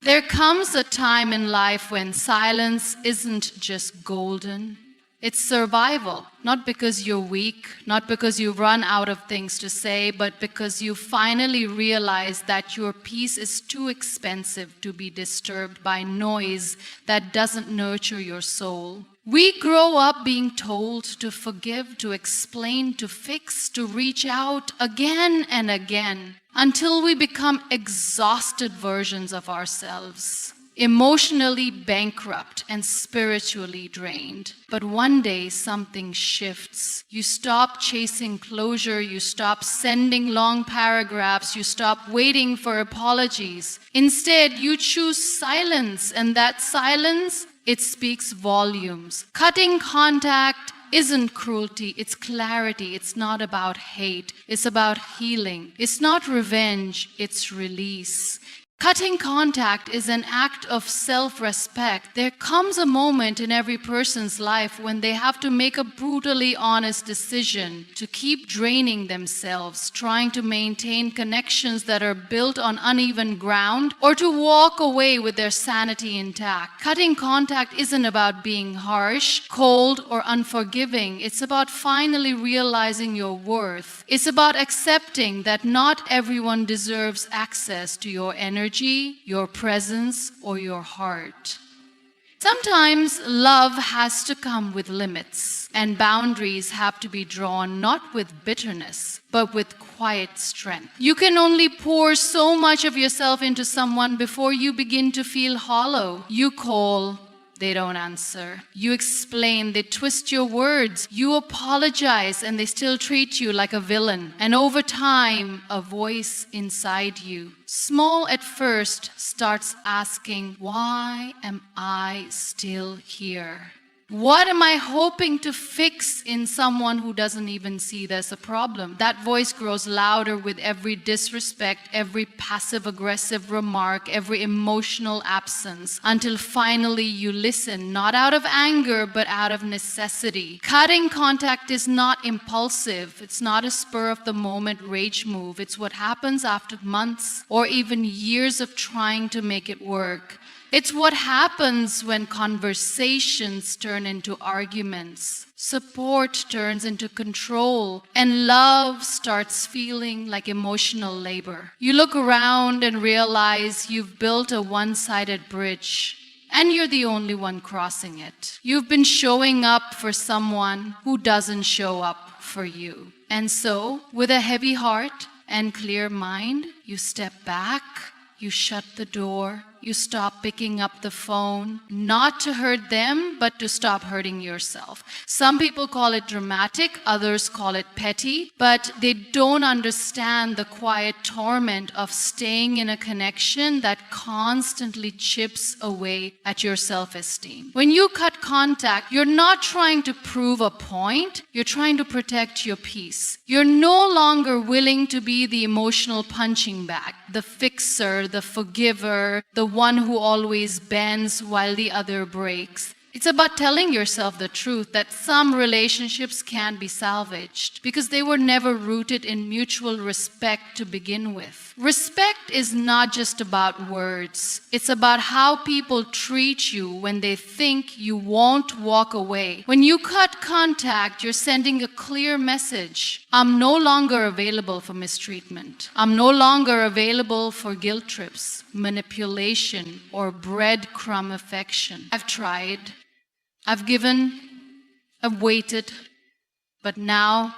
There comes a time in life when silence isn't just golden. It's survival, not because you're weak, not because you've run out of things to say, but because you finally realize that your peace is too expensive to be disturbed by noise that doesn't nurture your soul. We grow up being told to forgive, to explain, to fix, to reach out again and again until we become exhausted versions of ourselves, emotionally bankrupt and spiritually drained. But one day something shifts. You stop chasing closure, you stop sending long paragraphs, you stop waiting for apologies. Instead, you choose silence, and that silence, it speaks volumes. Cutting contact isn't cruelty, it's clarity. It's not about hate, it's about healing. It's not revenge, it's release. Cutting contact is an act of self-respect. There comes a moment in every person's life when they have to make a brutally honest decision to keep draining themselves, trying to maintain connections that are built on uneven ground, or to walk away with their sanity intact. Cutting contact isn't about being harsh, cold, or unforgiving. It's about finally realizing your worth. It's about accepting that not everyone deserves access to your energy, your presence, or your heart. Sometimes love has to come with limits, and boundaries have to be drawn not with bitterness, but with quiet strength. You can only pour so much of yourself into someone before you begin to feel hollow. You call, they don't answer. You explain, they twist your words. You apologize, and they still treat you like a villain. And over time, a voice inside you, small at first, starts asking, why am I still here? What am I hoping to fix in someone who doesn't even see there's a problem? That voice grows louder with every disrespect, every passive-aggressive remark, every emotional absence, until finally you listen, not out of anger, but out of necessity. Cutting contact is not impulsive. It's not a spur-of-the-moment rage move. It's what happens after months or even years of trying to make it work. It's what happens when conversations turn into arguments, support turns into control, and love starts feeling like emotional labor. You look around and realize you've built a one-sided bridge, and you're the only one crossing it. You've been showing up for someone who doesn't show up for you. And so, with a heavy heart and clear mind, you step back, you shut the door, you stop picking up the phone, not to hurt them, but to stop hurting yourself. Some people call it dramatic, others call it petty, but they don't understand the quiet torment of staying in a connection that constantly chips away at your self-esteem. When you cut contact, you're not trying to prove a point, you're trying to protect your peace. You're no longer willing to be the emotional punching bag, the fixer, the forgiver, the one who always bends while the other breaks. It's about telling yourself the truth that some relationships can be salvaged because they were never rooted in mutual respect to begin with. Respect is not just about words. It's about how people treat you when they think you won't walk away. When you cut contact, you're sending a clear message. I'm no longer available for mistreatment. I'm no longer available for guilt trips, manipulation, or breadcrumb affection. I've tried. I've given, I've waited, but now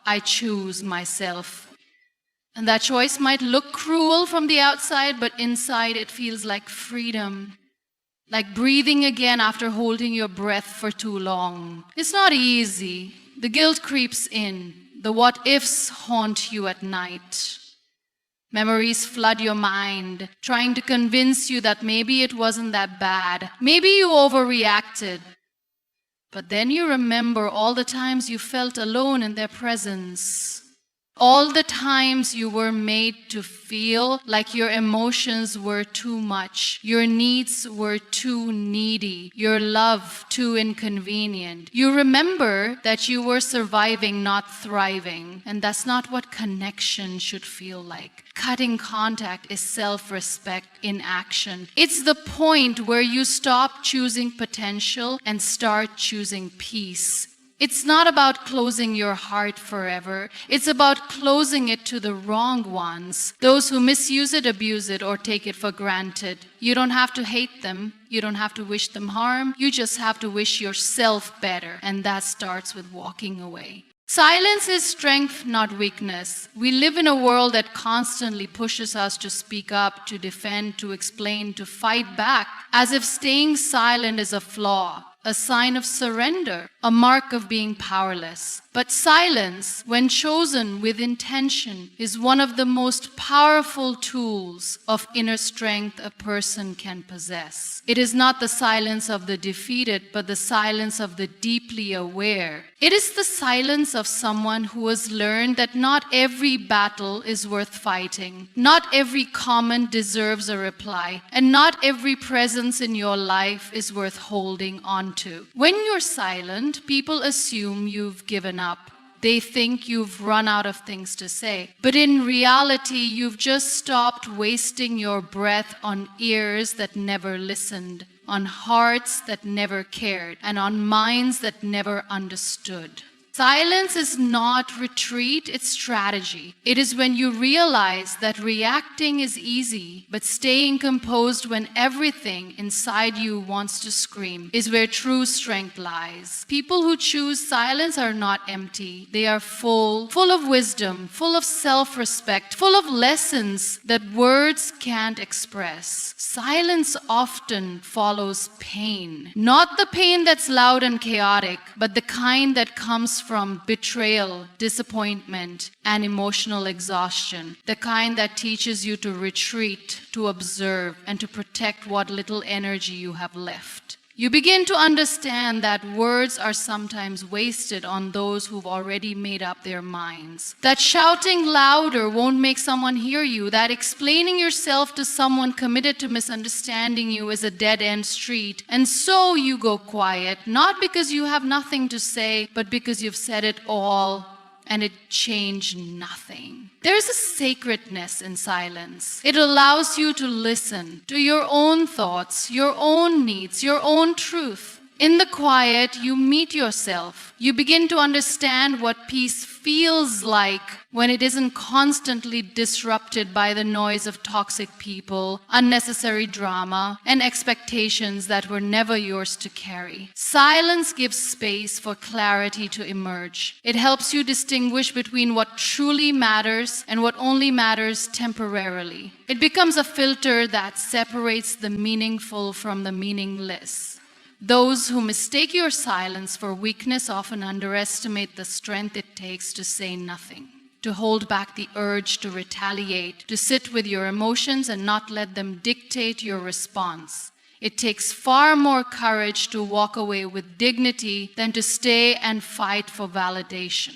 I choose myself. And that choice might look cruel from the outside, but inside it feels like freedom, like breathing again after holding your breath for too long. It's not easy. The guilt creeps in. The what-ifs haunt you at night. Memories flood your mind, trying to convince you that maybe it wasn't that bad. Maybe you overreacted. But then you remember all the times you felt alone in their presence. All the times you were made to feel like your emotions were too much, your needs were too needy, your love too inconvenient. You remember that you were surviving, not thriving, and that's not what connection should feel like. Cutting contact is self-respect in action. It's the point where you stop choosing potential and start choosing peace. It's not about closing your heart forever. It's about closing it to the wrong ones, those who misuse it, abuse it, or take it for granted. You don't have to hate them. You don't have to wish them harm. You just have to wish yourself better, and that starts with walking away. Silence is strength, not weakness. We live in a world that constantly pushes us to speak up, to defend, to explain, to fight back, as if staying silent is a flaw, a sign of surrender, a mark of being powerless. But silence, when chosen with intention, is one of the most powerful tools of inner strength a person can possess. It is not the silence of the defeated, but the silence of the deeply aware. It is the silence of someone who has learned that not every battle is worth fighting, not every comment deserves a reply, and not every presence in your life is worth holding on to. When you're silent, people assume you've given up. They think you've run out of things to say. But in reality, you've just stopped wasting your breath on ears that never listened, on hearts that never cared, and on minds that never understood. Silence is not retreat, it's strategy. It is when you realize that reacting is easy, but staying composed when everything inside you wants to scream is where true strength lies. People who choose silence are not empty. They are full of wisdom, full of self-respect, full of lessons that words can't express. Silence often follows pain. Not the pain that's loud and chaotic, but the kind that comes from betrayal, disappointment, and emotional exhaustion. The kind that teaches you to retreat, to observe, and to protect what little energy you have left. You begin to understand that words are sometimes wasted on those who've already made up their minds. That shouting louder won't make someone hear you. That explaining yourself to someone committed to misunderstanding you is a dead-end street. And so you go quiet, not because you have nothing to say, but because you've said it all and it changed nothing. There's a sacredness in silence. It allows you to listen to your own thoughts, your own needs, your own truth. In the quiet, you meet yourself. You begin to understand what peace feels like when it isn't constantly disrupted by the noise of toxic people, unnecessary drama, and expectations that were never yours to carry. Silence gives space for clarity to emerge. It helps you distinguish between what truly matters and what only matters temporarily. It becomes a filter that separates the meaningful from the meaningless. Those who mistake your silence for weakness often underestimate the strength it takes to say nothing, to hold back the urge to retaliate, to sit with your emotions and not let them dictate your response. It takes far more courage to walk away with dignity than to stay and fight for validation.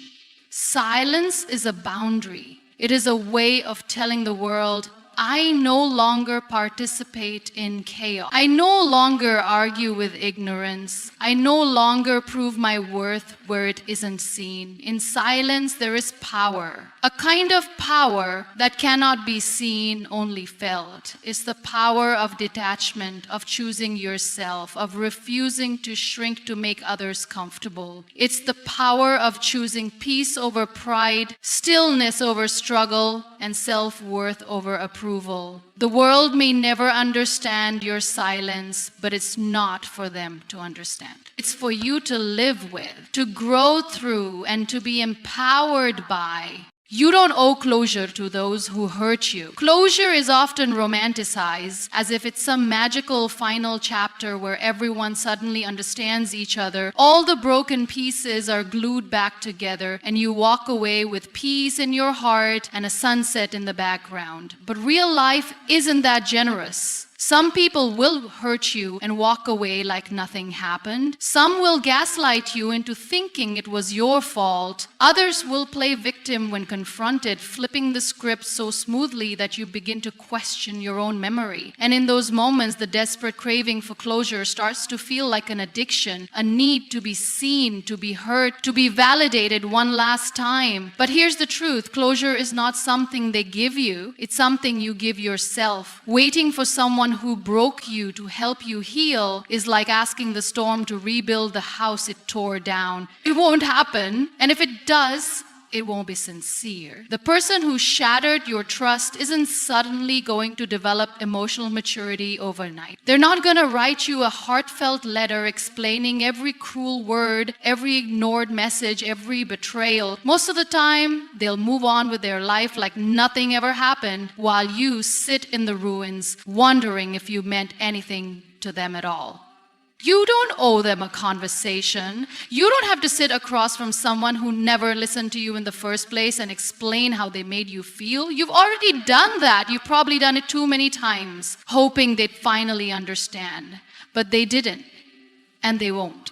Silence is a boundary. It is a way of telling the world, I no longer participate in chaos. I no longer argue with ignorance. I no longer prove my worth where it isn't seen. In silence, there is power. A kind of power that cannot be seen, only felt. It's the power of detachment, of choosing yourself, of refusing to shrink to make others comfortable. It's the power of choosing peace over pride, stillness over struggle, and self-worth over approval. The world may never understand your silence, but it's not for them to understand. It's for you to live with, to grow through, and to be empowered by. You don't owe closure to those who hurt you. Closure is often romanticized as if it's some magical final chapter where everyone suddenly understands each other. All the broken pieces are glued back together and you walk away with peace in your heart and a sunset in the background. But real life isn't that generous. Some people will hurt you and walk away like nothing happened. Some will gaslight you into thinking it was your fault. Others will play victim when confronted, flipping the script so smoothly that you begin to question your own memory. And in those moments, the desperate craving for closure starts to feel like an addiction, a need to be seen, to be heard, to be validated one last time. But here's the truth. Closure is not something they give you. It's something you give yourself. Waiting for someone who broke you to help you heal is like asking the storm to rebuild the house it tore down. It won't happen. And if it does, it won't be sincere. The person who shattered your trust isn't suddenly going to develop emotional maturity overnight. They're not going to write you a heartfelt letter explaining every cruel word, every ignored message, every betrayal. Most of the time, they'll move on with their life like nothing ever happened while you sit in the ruins wondering if you meant anything to them at all. You don't owe them a conversation. You don't have to sit across from someone who never listened to you in the first place and explain how they made you feel. You've already done that. You've probably done it too many times, hoping they'd finally understand. But they didn't, and they won't,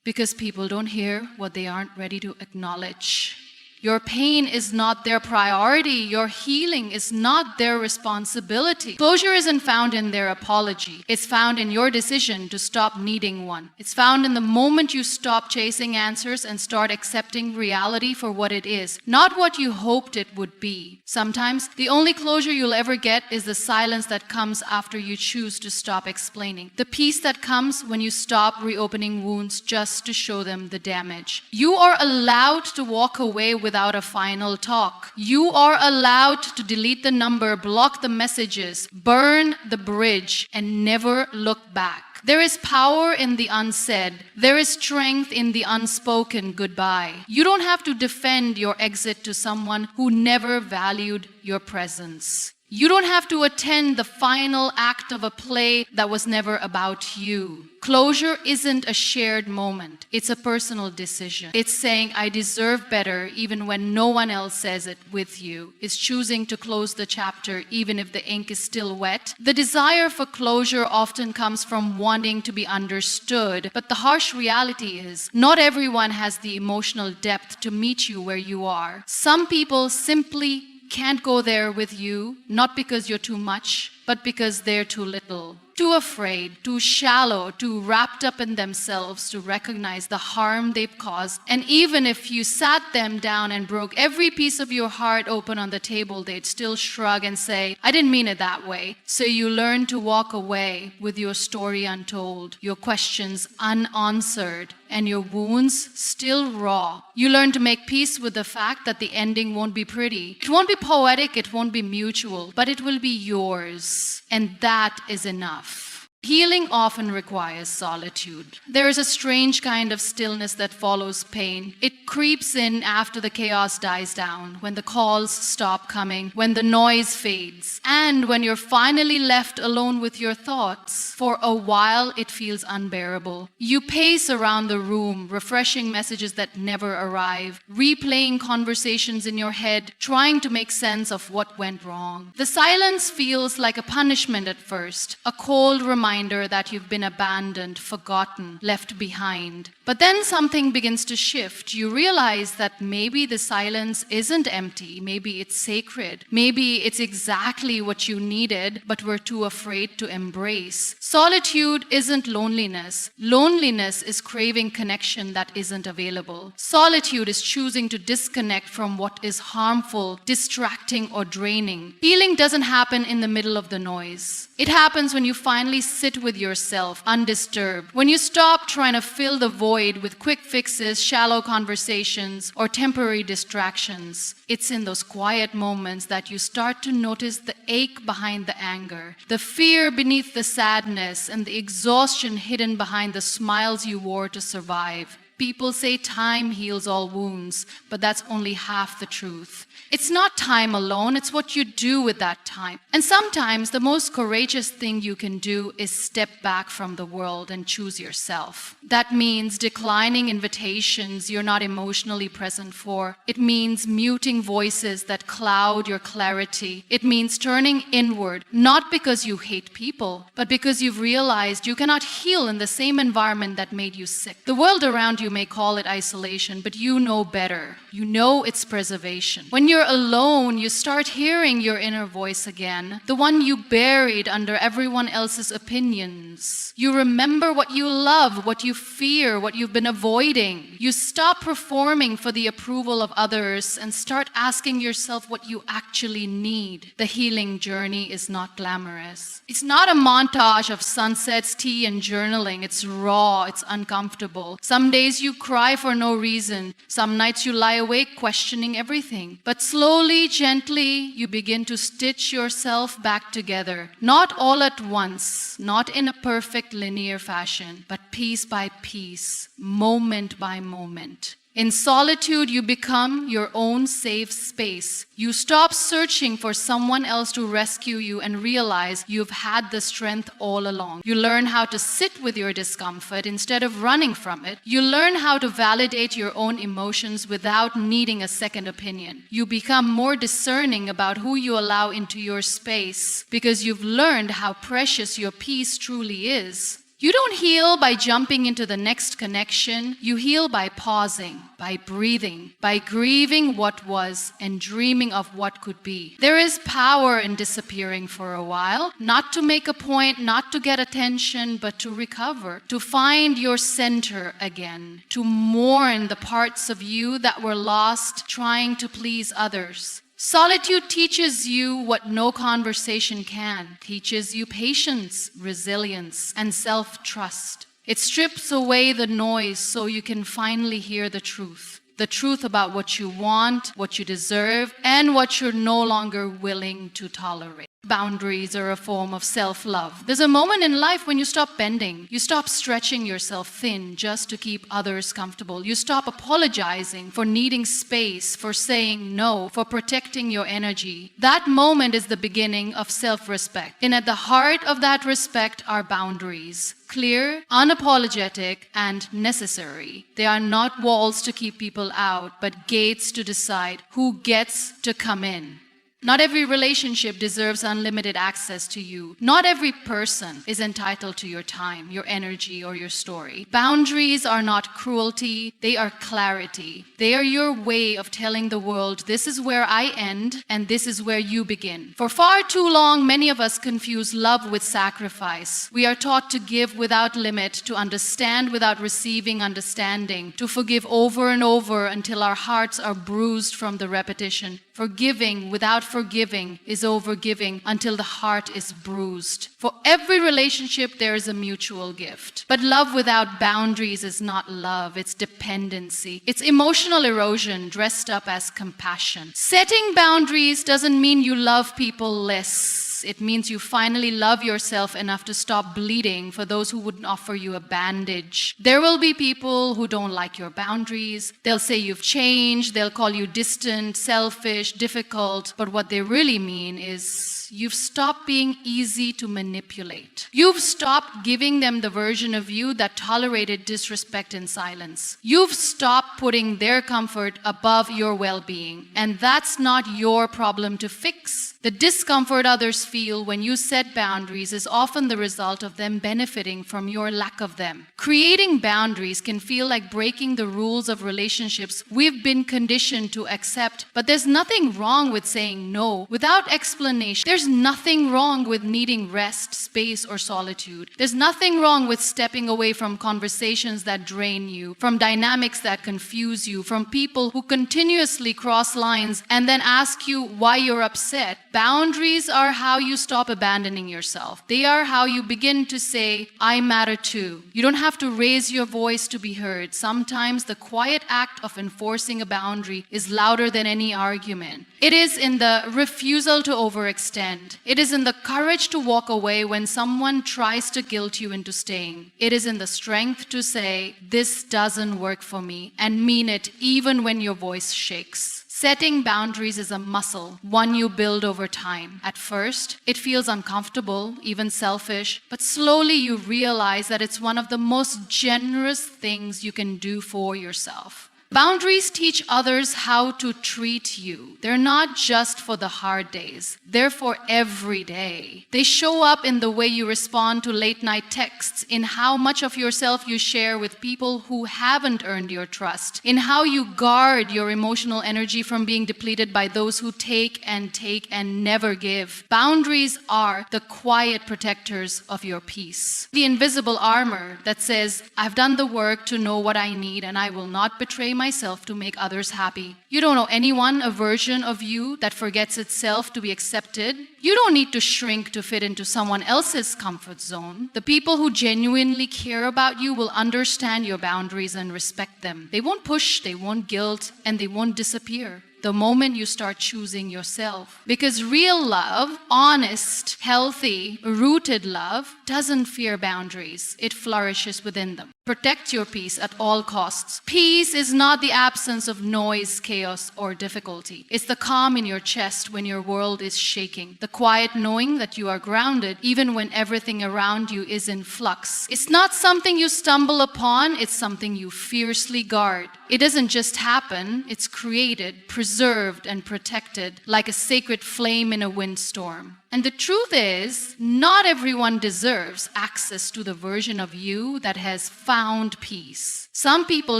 because people don't hear what they aren't ready to acknowledge. Your pain is not their priority. Your healing is not their responsibility. Closure isn't found in their apology. It's found in your decision to stop needing one. It's found in the moment you stop chasing answers and start accepting reality for what it is, not what you hoped it would be. Sometimes, the only closure you'll ever get is the silence that comes after you choose to stop explaining. The peace that comes when you stop reopening wounds just to show them the damage. You are allowed to walk away without a final talk. You are allowed to delete the number, block the messages, burn the bridge, and never look back. There is power in the unsaid. There is strength in the unspoken goodbye. You don't have to defend your exit to someone who never valued your presence. You don't have to attend the final act of a play that was never about you. Closure isn't a shared moment. It's a personal decision. It's saying, I deserve better even when no one else says it with you. It's choosing to close the chapter even if the ink is still wet. The desire for closure often comes from wanting to be understood. But the harsh reality is, not everyone has the emotional depth to meet you where you are. Some people simply can't go there with you, not because you're too much, but because they're too little, too afraid, too shallow, too wrapped up in themselves to recognize the harm they've caused. And even if you sat them down and broke every piece of your heart open on the table, they'd still shrug and say, I didn't mean it that way. So you learn to walk away with your story untold, your questions unanswered, and your wounds still raw. You learn to make peace with the fact that the ending won't be pretty. It won't be poetic, it won't be mutual, but it will be yours. And that is enough. Healing often requires solitude. There is a strange kind of stillness that follows pain. It creeps in after the chaos dies down, when the calls stop coming, when the noise fades, and when you're finally left alone with your thoughts. For a while, it feels unbearable. You pace around the room, refreshing messages that never arrive, replaying conversations in your head, trying to make sense of what went wrong. The silence feels like a punishment at first, a cold reminder that you've been abandoned, forgotten, left behind. But then something begins to shift. You realize that maybe the silence isn't empty. Maybe it's sacred. Maybe it's exactly what you needed, but were too afraid to embrace. Solitude isn't loneliness. Loneliness is craving connection that isn't available. Solitude is choosing to disconnect from what is harmful, distracting, or draining. Healing doesn't happen in the middle of the noise. It happens when you finally sit with yourself, undisturbed. When you stop trying to fill the void with quick fixes, shallow conversations, or temporary distractions. It's in those quiet moments that you start to notice the ache behind the anger, the fear beneath the sadness, and the exhaustion hidden behind the smiles you wore to survive. People say time heals all wounds, but that's only half the truth. It's not time alone, it's what you do with that time. And sometimes the most courageous thing you can do is step back from the world and choose yourself. That means declining invitations you're not emotionally present for. It means muting voices that cloud your clarity. It means turning inward, not because you hate people, but because you've realized you cannot heal in the same environment that made you sick. The world around you may call it isolation, but you know better. You know it's preservation. When you're alone, you start hearing your inner voice again, the one you buried under everyone else's opinions. You remember what you love, what you fear, what you've been avoiding. You stop performing for the approval of others and start asking yourself what you actually need. The healing journey is not glamorous. It's not a montage of sunsets, tea, and journaling. It's raw, it's uncomfortable. Some days you cry for no reason. Some nights you lie awake questioning everything. But slowly, gently, you begin to stitch yourself back together. Not all at once, not in a perfect linear fashion, but piece by piece, moment by moment. In solitude, you become your own safe space. You stop searching for someone else to rescue you and realize you've had the strength all along. You learn how to sit with your discomfort instead of running from it. You learn how to validate your own emotions without needing a second opinion. You become more discerning about who you allow into your space because you've learned how precious your peace truly is. You don't heal by jumping into the next connection. You heal by pausing, by breathing, by grieving what was and dreaming of what could be. There is power in disappearing for a while, not to make a point, not to get attention, but to recover, to find your center again, to mourn the parts of you that were lost trying to please others. Solitude teaches you what no conversation can. Teaches you patience, resilience, and self-trust. It strips away the noise so you can finally hear the truth. The truth about what you want, what you deserve, and what you're no longer willing to tolerate. Boundaries are a form of self-love. There's a moment in life when you stop bending. You stop stretching yourself thin just to keep others comfortable. You stop apologizing for needing space, for saying no, for protecting your energy. That moment is the beginning of self-respect. And at the heart of that respect are boundaries. Clear, unapologetic, and necessary. They are not walls to keep people out, but gates to decide who gets to come in. Not every relationship deserves unlimited access to you. Not every person is entitled to your time, your energy, or your story. Boundaries are not cruelty, they are clarity. They are your way of telling the world, this is where I end and this is where you begin. For far too long, many of us confuse love with sacrifice. We are taught to give without limit, to understand without receiving understanding, to forgive over and over until our hearts are bruised from the repetition. Forgiving without forgiving is overgiving until the heart is bruised. For every relationship, there is a mutual gift. But love without boundaries is not love, it's dependency. It's emotional erosion dressed up as compassion. Setting boundaries doesn't mean you love people less. It means you finally love yourself enough to stop bleeding for those who wouldn't offer you a bandage. There will be people who don't like your boundaries. They'll say you've changed. They'll call you distant, selfish, difficult. But what they really mean is you've stopped being easy to manipulate. You've stopped giving them the version of you that tolerated disrespect in silence. You've stopped putting their comfort above your well-being. And that's not your problem to fix. The discomfort others feel when you set boundaries is often the result of them benefiting from your lack of them. Creating boundaries can feel like breaking the rules of relationships we've been conditioned to accept, but there's nothing wrong with saying no without explanation. There's nothing wrong with needing rest, space, or solitude. There's nothing wrong with stepping away from conversations that drain you, from dynamics that confuse you, from people who continuously cross lines and then ask you why you're upset. Boundaries are how you stop abandoning yourself. They are how you begin to say, I matter too. You don't have to raise your voice to be heard. Sometimes the quiet act of enforcing a boundary is louder than any argument. It is in the refusal to overextend extend. It is in the courage to walk away when someone tries to guilt you into staying. It is in the strength to say, this doesn't work for me, and mean it even when your voice shakes. Setting boundaries is a muscle, one you build over time. At first, it feels uncomfortable, even selfish, but slowly you realize that it's one of the most generous things you can do for yourself. Boundaries teach others how to treat you. They're not just for the hard days. They're for every day. They show up in the way you respond to late-night texts, in how much of yourself you share with people who haven't earned your trust, in how you guard your emotional energy from being depleted by those who take and never give. Boundaries are the quiet protectors of your peace. The invisible armor that says, I've done the work to know what I need and I will not betray myself to make others happy. You don't know anyone a version of you that forgets itself to be accepted. You don't need to shrink to fit into someone else's comfort zone. The people who genuinely care about you will understand your boundaries and respect them. They won't push, they won't guilt, and they won't disappear the moment you start choosing yourself. Because real love, honest, healthy, rooted love, doesn't fear boundaries. It flourishes within them. Protect your peace at all costs. Peace is not the absence of noise, chaos, or difficulty. It's the calm in your chest when your world is shaking. The quiet knowing that you are grounded even when everything around you is in flux. It's not something you stumble upon, it's something you fiercely guard. It doesn't just happen, it's created, preserved, and protected like a sacred flame in a windstorm. And the truth is, not everyone deserves access to the version of you that has found peace. Some people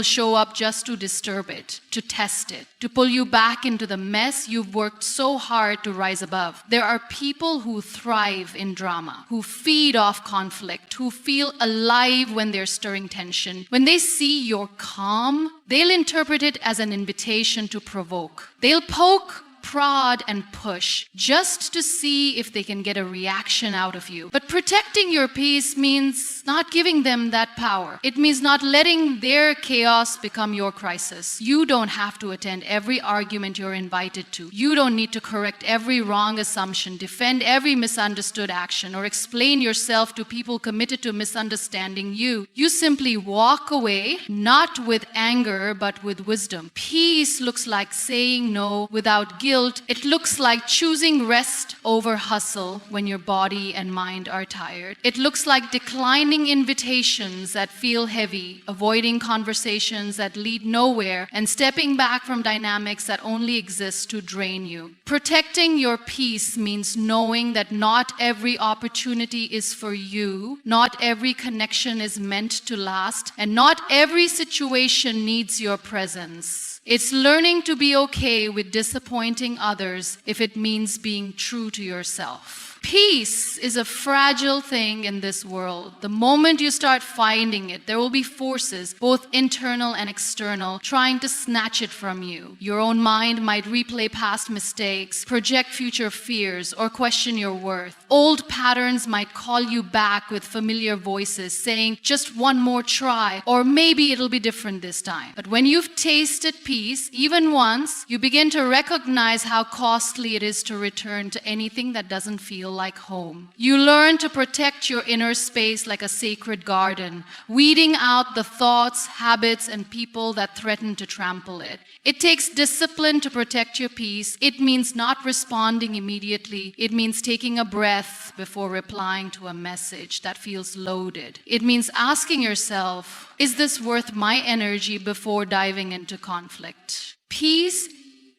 show up just to disturb it, to test it, to pull you back into the mess you've worked so hard to rise above. There are people who thrive in drama, who feed off conflict, who feel alive when they're stirring tension. When they see your calm, they'll interpret it as an invitation to provoke. They'll poke, prod, and push just to see if they can get a reaction out of you. But protecting your peace means not giving them that power. It means not letting their chaos become your crisis. You don't have to attend every argument you're invited to. You don't need to correct every wrong assumption, defend every misunderstood action, or explain yourself to people committed to misunderstanding you. You simply walk away, not with anger, but with wisdom. Peace looks like saying no without guilt. It looks like choosing rest over hustle when your body and mind are tired. It looks like declining invitations that feel heavy, avoiding conversations that lead nowhere, and stepping back from dynamics that only exist to drain you. Protecting your peace means knowing that not every opportunity is for you, not every connection is meant to last, and not every situation needs your presence. It's learning to be okay with disappointing others if it means being true to yourself. Peace is a fragile thing in this world. The moment you start finding it, there will be forces, both internal and external, trying to snatch it from you. Your own mind might replay past mistakes, project future fears, or question your worth. Old patterns might call you back with familiar voices saying, just one more try, or maybe it'll be different this time. But when you've tasted peace, even once, you begin to recognize how costly it is to return to anything that doesn't feel like home. You learn to protect your inner space like a sacred garden, weeding out the thoughts, habits, and people that threaten to trample it. It takes discipline to protect your peace. It means not responding immediately. It means taking a breath before replying to a message that feels loaded. It means asking yourself, is this worth my energy before diving into conflict? Peace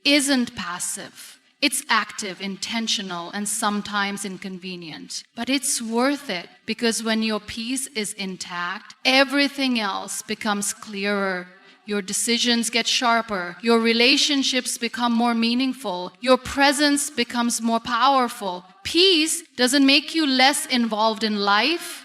isn't passive. It's active, intentional, and sometimes inconvenient. But it's worth it because when your peace is intact, everything else becomes clearer. Your decisions get sharper. Your relationships become more meaningful. Your presence becomes more powerful. Peace doesn't make you less involved in life.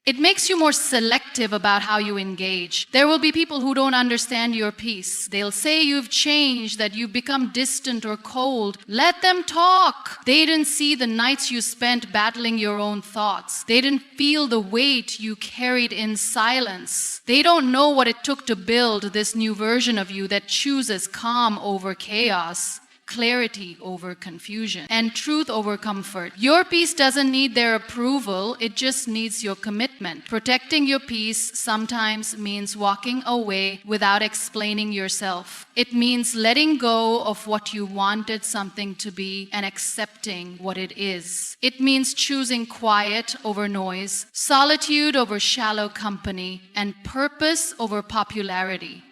It makes you more selective about how you engage. There will be people who don't understand your peace. They'll say you've changed, that you've become distant or cold. Let them talk. They didn't see the nights you spent battling your own thoughts. They didn't feel the weight you carried in silence. They don't know what it took to build this new version of you that chooses calm over chaos. clarity over confusion, and truth over comfort. Your peace doesn't need their approval, it just needs your commitment. Protecting your peace sometimes means walking away without explaining yourself. It means letting go of what you wanted something to be and accepting what it is. It means choosing quiet over noise, solitude over shallow company, and purpose over popularity.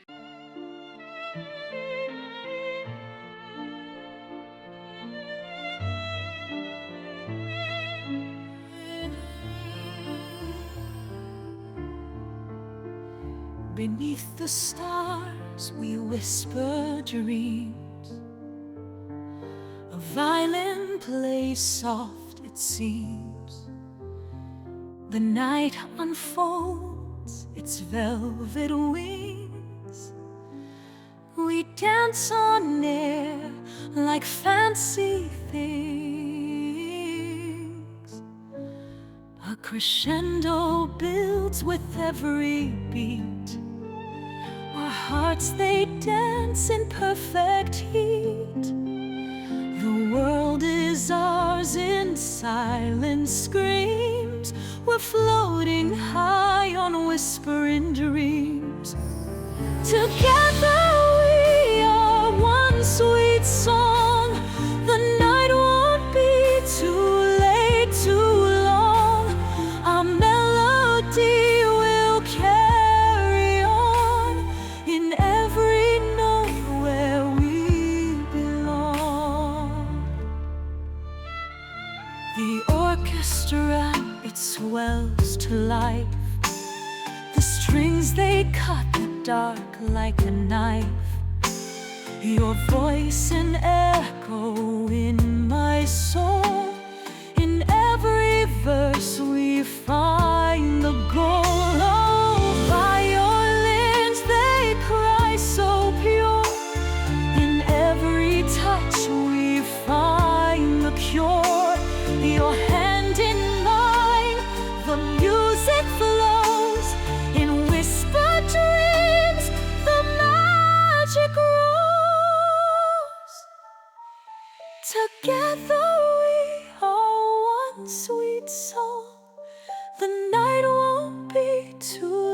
Beneath the stars we whisper dreams. A violin plays soft, it seems. The night unfolds its velvet wings. We dance on air like fancy things. A crescendo builds with every beat. Our hearts, they dance in perfect heat. The world is ours in silent screams. We're floating high on whispering dreams. Together we are one sweet song. The night won't be too late, too long. Our melody will carry on in every note where we belong. The orchestra, it swells to life. The strings, they cut the dark like a knife. Your voice an echo in my soul. In every verse we find the goal. Oh, violins, they cry so pure. In every touch we find the cure. Your hand in mine, the music flows. In whispered dreams, the magic grows. Together we are one sweet song. The night won't be too